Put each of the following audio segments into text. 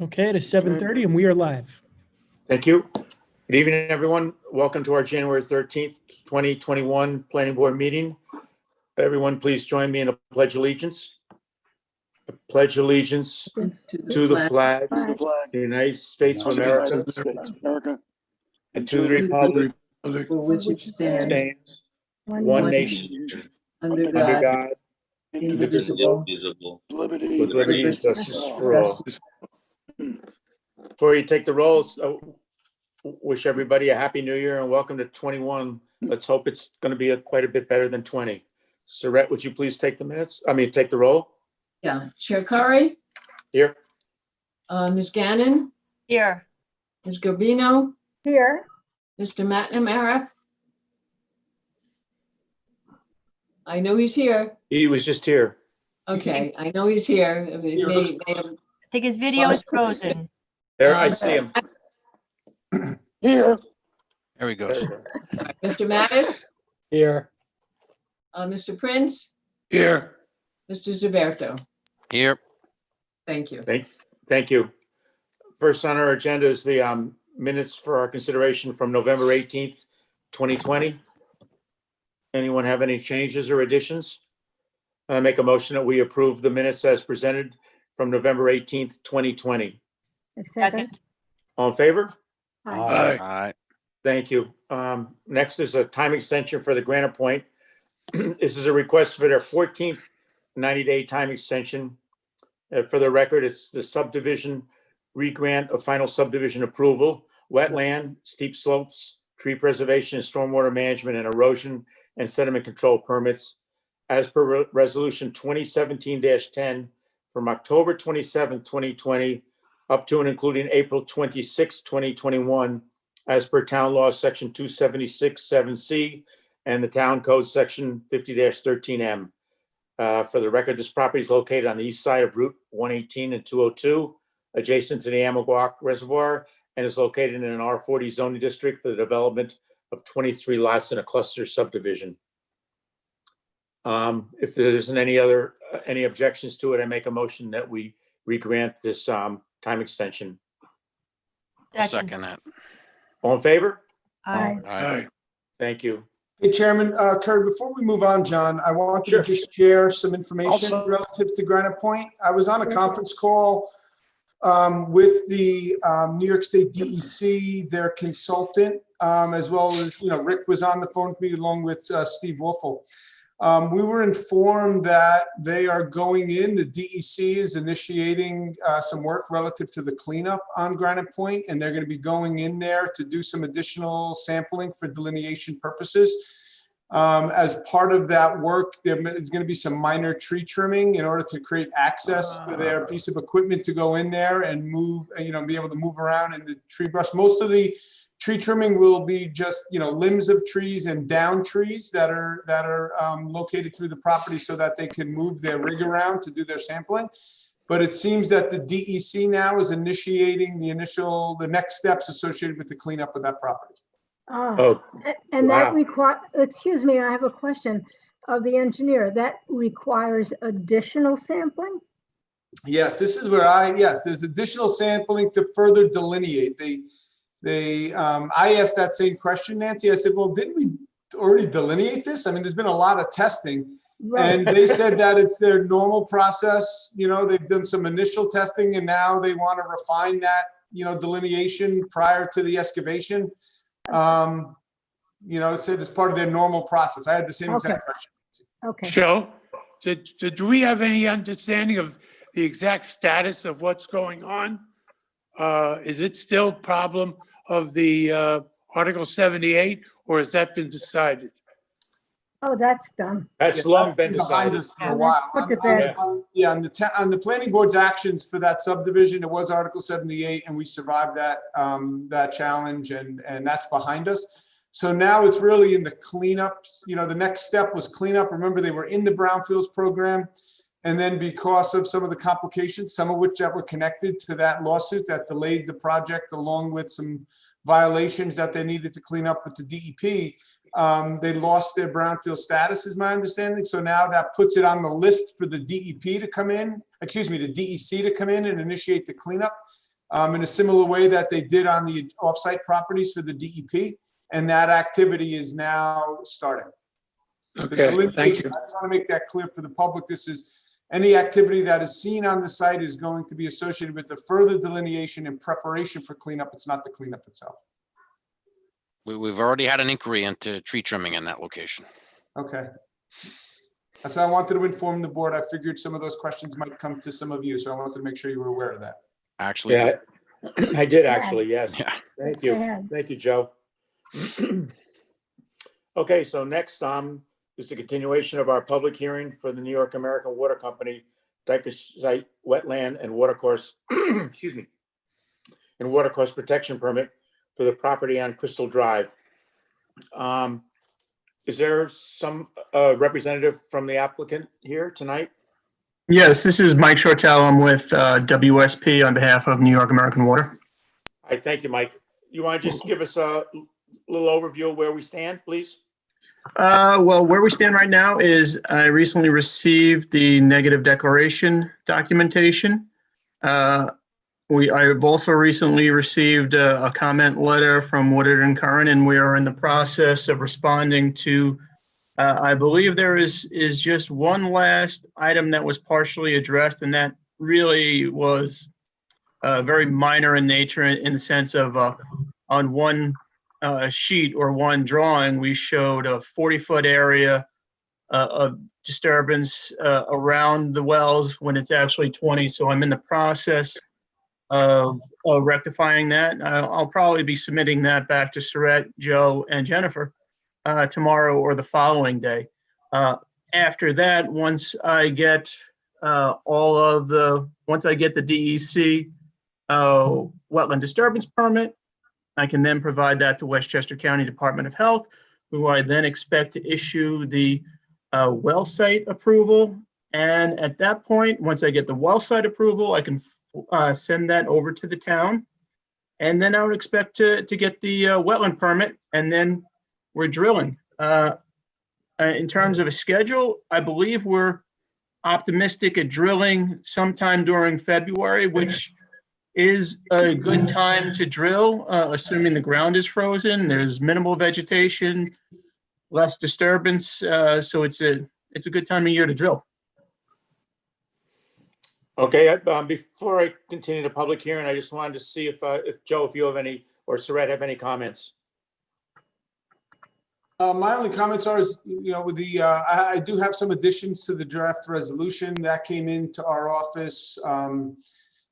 Okay, it is 7:30 and we are live. Thank you. Good evening, everyone. Welcome to our January 13th, 2021 Planning Board meeting. Everyone, please join me in a pledge allegiance. I pledge allegiance to the flag of the United States of America and to the republic for which it stands, stands one nation under under God, God, indivisible, with liberty and justice for all. Before you take the rolls, wish everybody a happy new year and welcome to 21. Let's hope it's going to be quite a bit better than 20. Surratt, would you please take the roll? Yeah, Chair Curry, Here. Ms. Gannon, Here. Ms. Garbino, Here. Mr. McNamara. I know he's here. He was just here. Okay, I know he's here. I think his video is frozen. There, I see him. Here. There he goes. Mr. Mattis, Here. Mr. Prince, Here. Mr. Zuberto. Here. Thank you. Thank you. First on our agenda is the minutes for our consideration from November 18th, 2020. Anyone have any changes or additions? I make a motion that we approve the minutes as presented from November 18th, 2020. Second. All in favor? Aye. All right. Thank you. Next is a time extension for the Granite Point. This is a request for their 14th 90-day time extension. For the record, it's the subdivision re-grant of final subdivision approval, wetland, steep slopes, tree preservation, and stormwater management and erosion and sediment control permits as per resolution 2017-10 from October 27, 2020, up to and including April 26, 2021, as per town law section 276-7C and the town code section 50-13M. For the record, this property is located on the east side of Route 118 and 202, adjacent to the Amagaw Reservoir, and is located in an R40 zoning district for the development of 23 lots in a cluster subdivision. If there isn't any objections to it, I make a motion that we re-grant this time extension. I'll second that. All in favor? Aye. Aye. Thank you. Hey, Chairman, Kurt, before we move on, John, I wanted Sure. to just share some information Also- relative to Granite Point. I was on a conference call with the New York State DEC, their consultant, as well as, Rick was on the phone with me along with Steve Wolfel. We were informed that they are going in, the DEC is initiating some work relative to the cleanup on Granite Point, and they're going to be going in there to do some additional sampling for delineation purposes. As part of that work, there is going to be some minor tree trimming in order to create access for their piece of equipment to go in there and move, be able to move around in the tree brush. Most of the tree trimming will be just, limbs of trees and down trees that are located through the property so that they can move their rig around to do their sampling. But it seems that the DEC now is initiating the next steps associated with the cleanup of that property. Oh, And wow. that excuse me, I have a question of the engineer. That requires additional sampling? Yes, this is where there's additional sampling to further delineate. I asked that same question, Nancy. I said, well, didn't we already delineate this? I mean, there's been a lot of testing. Right. And they said that it's their normal process. They've done some initial testing and now they want to refine that, delineation prior to the excavation. It said it's part of their normal process. I had the same exact question. Okay. Joe, do we have any understanding of the exact status of what's going on? Is it still a problem of the Article 78, or has that been decided? Oh, that's done. That's long been Behind decided. us for a while. Put to bed. On the planning board's actions for that subdivision, it was Article 78, and we survived that challenge, and that's behind us. So now it's really in the cleanup. The next step was cleanup. Remember, they were in the brownfields program, and then because of some of the complications, some of which that were connected to that lawsuit that delayed the project, along with some violations that they needed to clean up with the DEP. They lost their brownfield status, is my understanding. So now that puts it on the list for the DEP to come in, the DEC to come in and initiate the cleanup. in a similar way that they did on the offsite properties for the DEP. And that activity is now starting. The Okay, thank delineation, you. I just want to make that clear for the public. This is any activity that is seen on the site is going to be associated with the further delineation and preparation for cleanup. It's not the cleanup itself. We've already had an inquiry into tree trimming in that location. Okay. That's why I wanted to inform the board. I figured some of those questions might come to some of you, so I wanted to make sure you were aware of that. Actually, Yeah, I did actually, yes. yeah. Thank Go you. ahead. Thank you, Joe. Okay, so next is the continuation of our public hearing for the New York American Water Company Dyke Site Wetland and Watercourse, excuse me, and Watercourse Protection Permit for the property on Crystal Drive. Is there some representative from the applicant here tonight? Yes, this is Mike Shortell. I'm with WSP on behalf of New York American Water. All right, thank you, Mike. You want to just give us a little overview of where we stand, please? Well, where we stand right now is I recently received the negative declaration documentation. I've also recently received a comment letter from Woodard and Curran, and we are in the process of responding to, I believe there is just one last item that was partially addressed, and that really was very minor in nature in the sense of on one sheet or one drawing, we showed a 40-foot area of disturbance around the wells when it's actually 20. So I'm in the process of rectifying that. I'll probably be submitting that back to Surratt, Joe, and Jennifer tomorrow or the following day. After that, once I get the DEC wetland disturbance permit, I can then provide that to Westchester County Department of Health, who I then expect to issue the well site approval. And at that point, once I get the well site approval, I can send that over to the town. And then I would expect to get the wetland permit, and then we're drilling. In terms of a schedule, I believe we're optimistic at drilling sometime during February, which is a good time to drill, assuming the ground is frozen, there's minimal vegetation, less disturbance. So it's a good time of year to drill. Okay, before I continue the public hearing, I just wanted to see if Joe, if you have any, or Surratt have any comments. My only comments are, with the, I do have some additions to the draft resolution that came into our office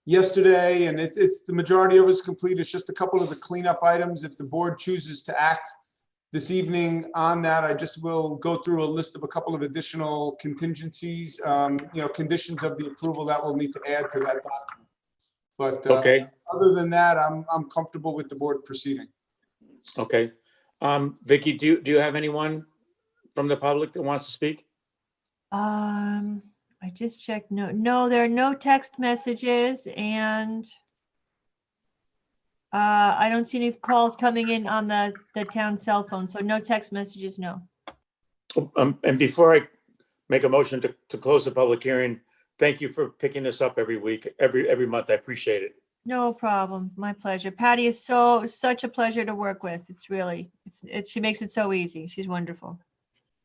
yesterday, and it's the majority of it's complete. It's just a couple of the cleanup items. If the board chooses to act this evening on that, I just will go through a list of a couple of additional contingencies, conditions of the approval that we'll need to add to that document. But Okay, other than that, I'm comfortable with the board proceeding. okay. Vicky, do you have anyone from the public that wants to speak? I just checked. No, there are no text messages, and I don't see any calls coming in on the town cell phone. So no text messages, no. And before I make a motion to close the public hearing, thank you for picking this up every week, every month. I appreciate it. No problem. My pleasure. Patty is such a pleasure to work with. It's really, she makes it so easy. She's wonderful.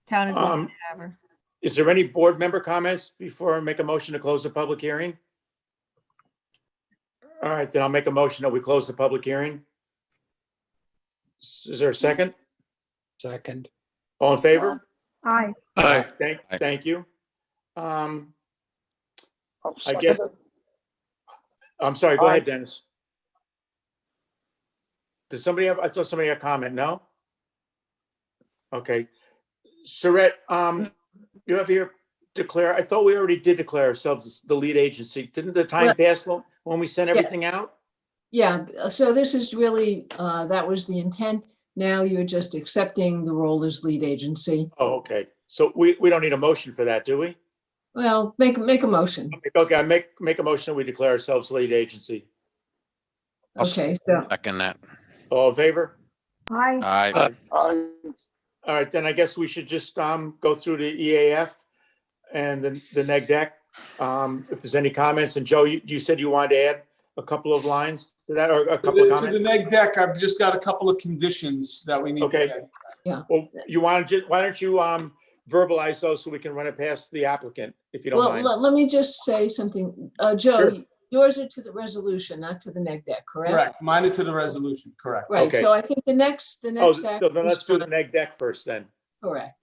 Town is lucky to have her. Is there any board member comments before I make a motion to close the public hearing? All right, then I'll make a motion that we close the public hearing. Is there a second? Second. All in favor? Aye. Aye. Thank you. I guess, I'm sorry, go ahead, Dennis. Does somebody have, I thought somebody had a comment, no? Okay. Surratt, you have here declare, I thought we already did declare ourselves as the lead agency. Didn't the time pass when we sent everything out? Yeah, so this is really, that was the intent. Now you're just accepting the role as lead agency. Oh, okay. So we don't need a motion for that, do we? Well, make a motion. Okay, I make a motion, we declare ourselves lead agency. I'll Okay, so, second that. All in favor? Aye. Aye. All right, then I guess we should just go through the EAF and the neg deck. If there's any comments, and Joe, you said you wanted to add a couple of lines to that or a To couple of the comments? neg deck, I've just got a couple of conditions that we need to Okay. add. Well, why don't you verbalize those so we can run it past the applicant, if you don't Well, mind? let me just say something. Joe, Sure. yours are to the resolution, not to the neg deck, correct? Correct, mine is to the resolution, correct. Right, Okay. so I think the next Oh, so act then let's is do the fine. neg deck first then. Correct.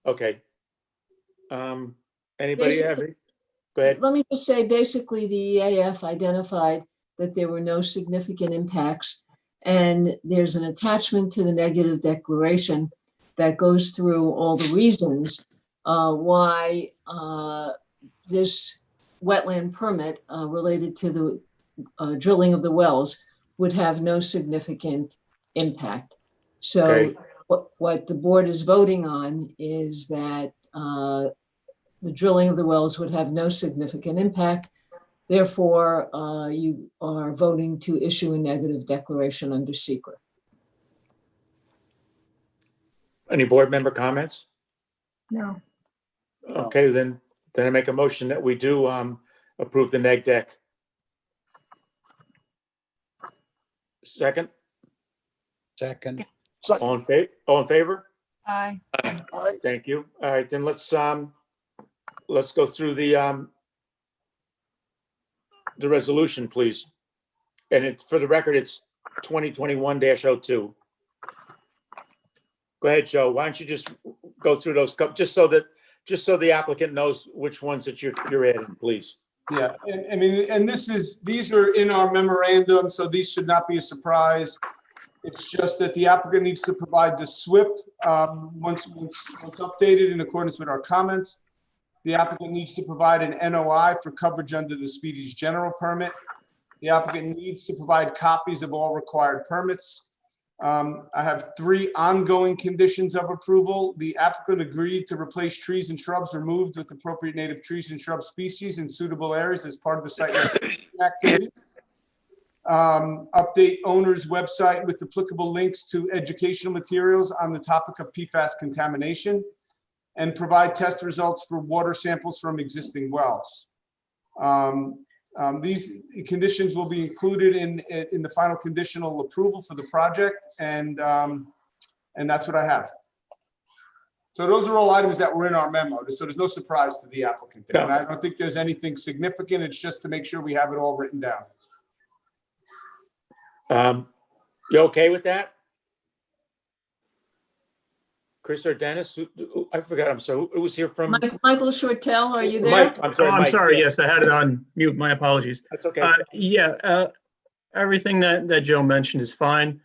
Okay. Anybody have any? Go ahead. Let me just say, basically, the EAF identified that there were no significant impacts. And there's an attachment to the negative declaration that goes through all the reasons why this wetland permit related to the drilling of the wells would have no significant impact. So Okay. what the board is voting on is that the drilling of the wells would have no significant impact. Therefore, you are voting to issue a negative declaration under secret. Any board member comments? No. Okay, then I make a motion that we do approve the neg deck. Second, Second. all in favor? Aye. Thank you. All right, then let's go through the resolution, please. And for the record, it's 2021-02. Go ahead, Joe. Why don't you just go through those, just so the applicant knows which ones that you're adding, please. Yeah, and I mean, and these are in our memorandum, so these should not be a surprise. It's just that the applicant needs to provide the SWIP once updated in accordance with our comments. The applicant needs to provide an NOI for coverage under the Speedy's general permit. The applicant needs to provide copies of all required permits. I have 3 ongoing conditions of approval. The applicant agreed to replace trees and shrubs removed with appropriate native trees and shrub species in suitable areas as part of the site restoration activity. Update owner's website with applicable links to educational materials on the topic of PFAS contamination, and provide test results for water samples from existing wells. These conditions will be included in the final conditional approval for the project, and that's what I have. So those are all items that were in our memo, so there's no surprise to the applicant there. And I don't think there's anything significant. It's just to make sure we have it all written down. You okay with that? Chris or Dennis? I forgot. I'm sorry. Who was here from? Michael Shortell, are you there? Mike, I'm Oh, sorry. I'm Mike, sorry. yeah. Yes, I had it on mute. My apologies. That's okay. Yeah, everything that Joe mentioned is fine.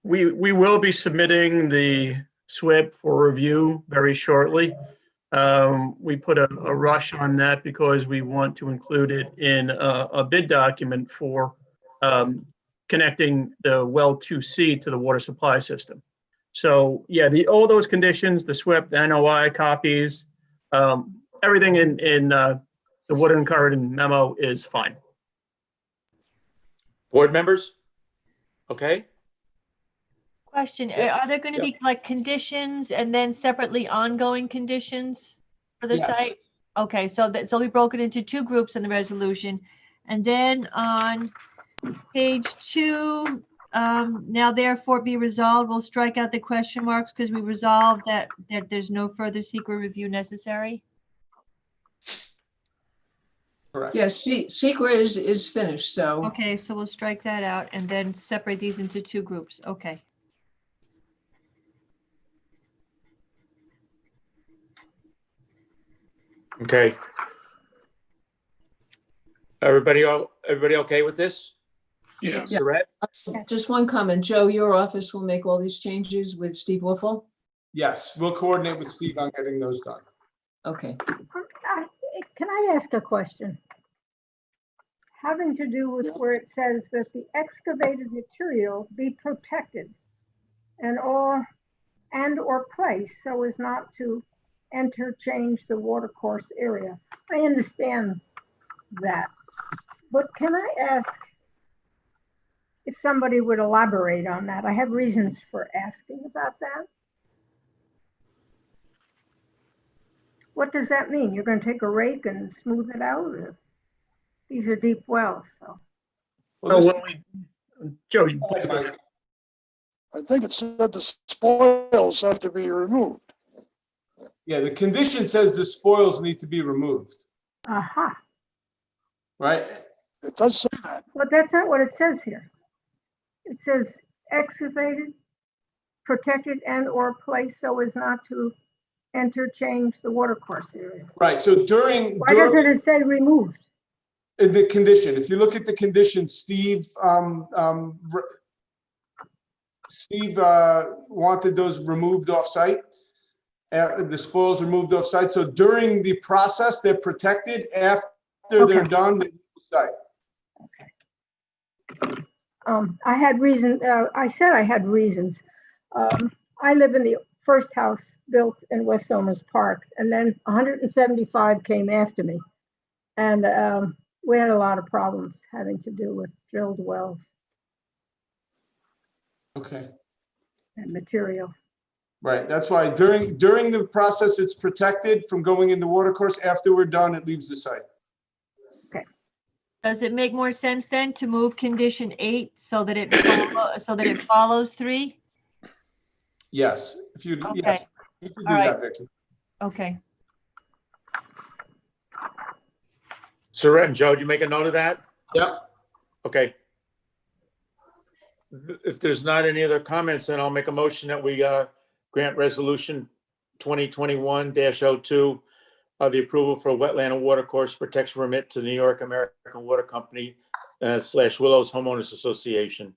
We will be submitting the SWIP for review very shortly. We put a rush on that because we want to include it in a bid document for connecting the well 2C to the water supply system. So yeah, all those conditions, the SWIP, the NOI copies, everything in the Woodard and Curran memo is fine. Board members? Okay. Question, Yeah. are there going to be like conditions and then separately ongoing conditions for the Yes. site? Okay, so that's will be broken into 2 groups in the resolution. And then on page 2, now therefore be resolved, we'll strike out the question marks because we resolved that there's no further secret review necessary. Correct. Yes, secret is finished, so. Okay, so we'll strike that out and then separate these into 2 groups. Okay. Okay. Everybody okay with this? Yeah. Yeah. Surratt? Just one comment. Joe, your office will make all these changes with Steve Wolfle? Yes, we'll coordinate with Steve on getting those done. Okay. Can I ask a question? Having to do with where it says that the excavated material be protected or placed so as not to interchange the watercourse area. I understand that, but can I ask if somebody would elaborate on that? I have reasons for asking about that. What does that mean? You're going to take a rake and smooth it out? Or? These are deep wells, so. Well, Oh, this- well, Joe, Go ahead, Mike. I think it said the spoils have to be removed. Yeah, the condition says the spoils need to be removed, Aha. right? It does say that. But that's not what it says here. It says excavated, protected and/or placed so as not to interchange the watercourse area. Right, so during, Why doesn't it say removed? in the condition, if you look at the condition, Steve wanted those removed off-site. The spoils removed off-site, so during the process, they're protected. After they're Okay. done, they leave the site. I had reason, I said I had reasons. I live in the first house built in West Somers Park, and then 175 came after me. And we had a lot of problems having to do with drilled wells Okay, and material. right, that's why during the process, it's protected from going in the watercourse. After we're done, it leaves the site. Does it make more sense then to move condition 8 so that it follows 3? Yes, if you, Okay. yes, you can do All right. that, Vicky. Okay. Saret and Joe, did you make a note of that? Yep. Okay. If there's not any other comments, then I'll make a motion that we grant resolution 2021-02, the approval for a wetland and watercourse protection permit to the New York American Water Company / Willows Homeowners Association.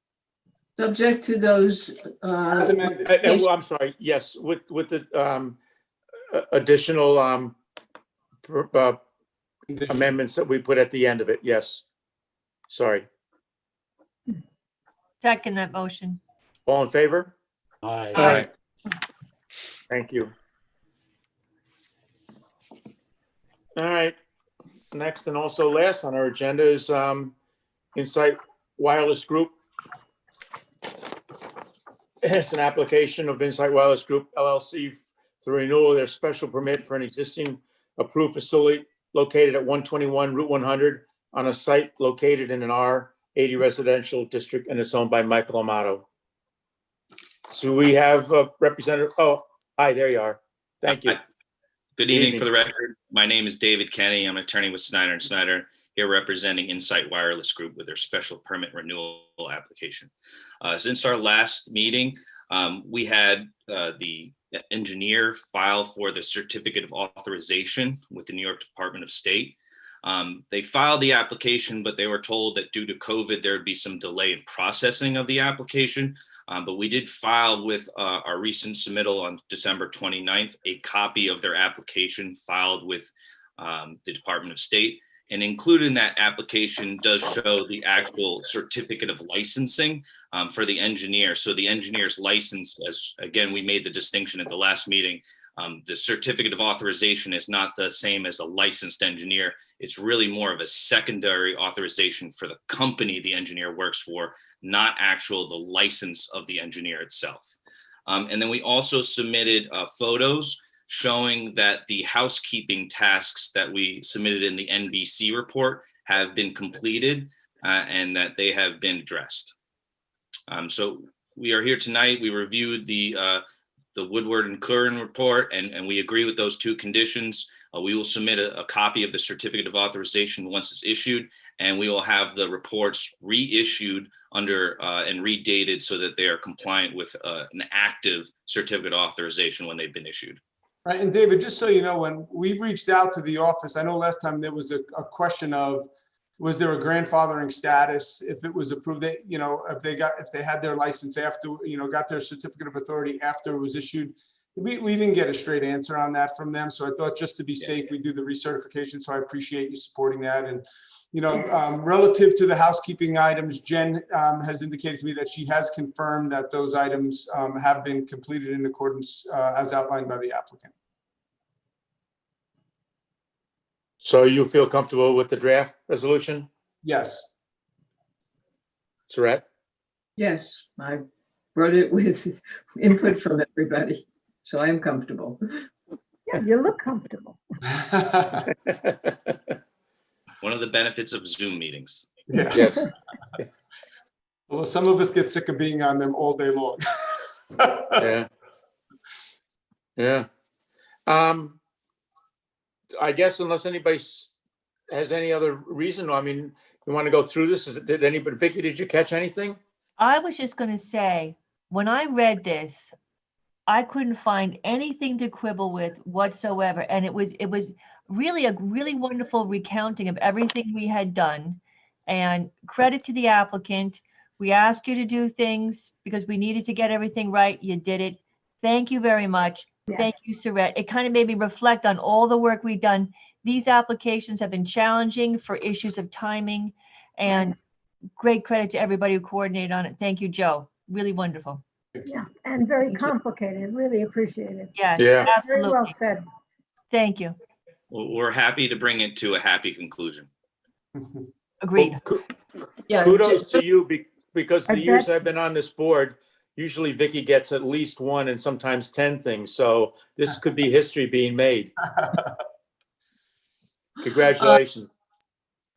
Subject to those, As amended. Well, I'm sorry, yes, with the additional Condition. amendments that we put at the end of it, yes. Sorry. Second that motion. All in favor? Aye. Thank you. All right, next and also last on our agenda is Insight Wireless Group. It's an application of Insight Wireless Group LLC for renewal of their special permit for an existing approved facility located at 121 Route 100 on a site located in an R80 residential district, and it's owned by Michael Amato. So we have a representative, oh, hi, there you are. Thank you. Good evening. For the record, my name is David Kenny. I'm an attorney with Snyder & Snyder, here representing Insight Wireless Group with their special permit renewal application. Since our last meeting, we had the engineer file for the certificate of authorization with the New York Department of State. They filed the application, but they were told that due to COVID, there would be some delay in processing of the application. But we did file with our recent submittal on December 29th, a copy of their application filed with the Department of State. And included in that application does show the actual certificate of licensing for the engineer. So the engineer's license, as again, we made the distinction at the last meeting, the certificate of authorization is not the same as a licensed engineer. It's really more of a secondary authorization for the company the engineer works for, not the license of the engineer itself. And then we also submitted photos showing that the housekeeping tasks that we submitted in the NBC report have been completed and that they have been addressed. So we are here tonight. We reviewed the Woodward and Curran report, and we agree with those two conditions. We will submit a copy of the certificate of authorization once it's issued, and we will have the reports reissued under and redated so that they are compliant with an active certificate of authorization when they've been issued. Right, and David, just so you know, when we reached out to the office, I know last time there was a question of, was there a grandfathering status if it was approved? That, you know, if they had their license after, you know, got their certificate of authority after it was issued. We didn't get a straight answer on that from them, so I thought just to be safe, we do the recertification. So I appreciate you supporting that. And you know, relative to the housekeeping items, Jen has indicated to me that she has confirmed that those items have been completed in accordance as outlined by the applicant. So you feel comfortable with the draft resolution, Yes. Saret? yes, I wrote it with input from everybody, so I am comfortable. Yeah, you look comfortable. One one of the benefits of Zoom meetings. Yeah. Yes. Although some of us get sick of being on them all day long. Yeah. Yeah. I guess unless anybody has any other reason, I mean, you want to go through this? Did anybody, Vicky, did you catch anything? I was just going to say, when I read this, I couldn't find anything to quibble with whatsoever. And it was really a really wonderful recounting of everything we had done. And credit to the applicant. We asked you to do things because we needed to get everything right. You did it. Thank you very much. Thank you, Saret. It kind of made me reflect on all the work we've done. These applications have been challenging for issues of timing, and great credit to everybody who coordinated on it. Thank you, Joe. Really wonderful. Yeah, and very complicated. Really appreciate it. Yes, Yeah. Very well absolutely. said. Thank you. We're happy to bring it to a happy conclusion. Agreed. Well, Yeah, kudos to you because I the years bet- I've been on this board, usually Vicky gets at least one and sometimes 10 things. So this could be history being made. Congratulations.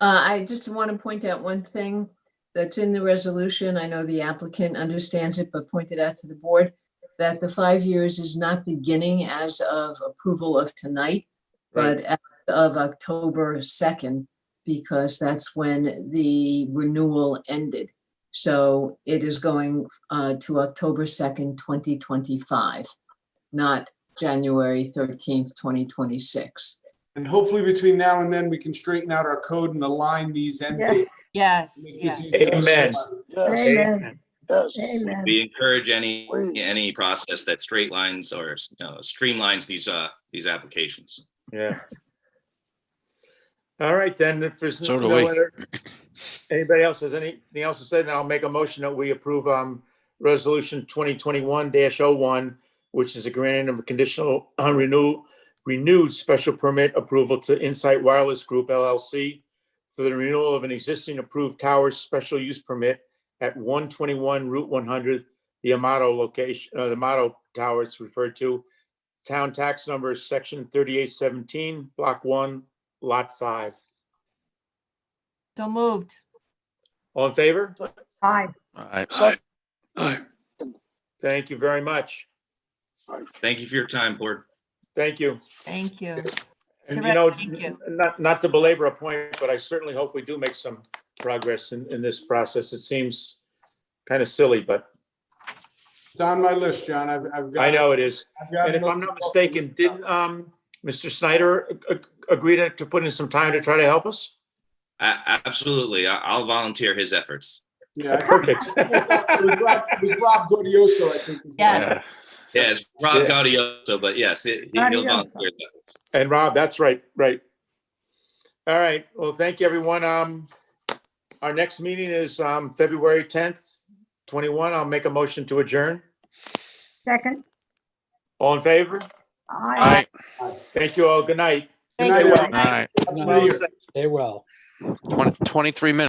I just want to point out one thing that's in the resolution. I know the applicant understands it, but pointed out to the board that the 5 years is not beginning as of approval of tonight, but as of October 2nd, because that's when the renewal ended. So it is going to October 2nd, 2025, not January 13th, 2026. And hopefully between now and then, we can straighten out our code and align these end Yes, dates. Yes, Make yes. this easier. Amen. Yes, amen, yes. amen. We encourage any Please. process that straight lines or streamlines these applications. Yeah. All right, then, if there's So do no we. other, anybody else has anything else to say, then I'll make a motion that we approve resolution 2021-01, which is a granting of a conditional renewed special permit approval to Insight Wireless Group LLC for the renewal of an existing approved towers special use permit at 121 Route 100, the Amato location, the Amato Tower it's referred to. Town tax number is section 3817, block 1, lot 5. So moved. All in favor? Aye. All right. Second. All right. Thank you very much. Thank you for your time, board. Thank you. Thank you. And Correct, you know, thank you. not to belabor a point, but I certainly hope we do make some progress in this process. It seems kind of silly, but It's on my list, John. I've got. I know it is. I've got And if it. I'm not mistaken, didn't Mr. Snyder agree to put in some time to try to help us? Absolutely. I'll volunteer his efforts. Yeah. Perfect. It was Rob Gaudioso, I think. Yeah. Yeah, it's Rob Gaudioso, but yes, he'll Gaudioso. volunteer his efforts. And Rob, that's right. All right. Well, thank you, everyone. Our next meeting is February 10th, 21. I'll make a motion to adjourn. Second. All in favor? Aye. Thank you all. Good night. Good Thank night, you. everyone. All right. Happy New Year. Stay well. 23 minutes.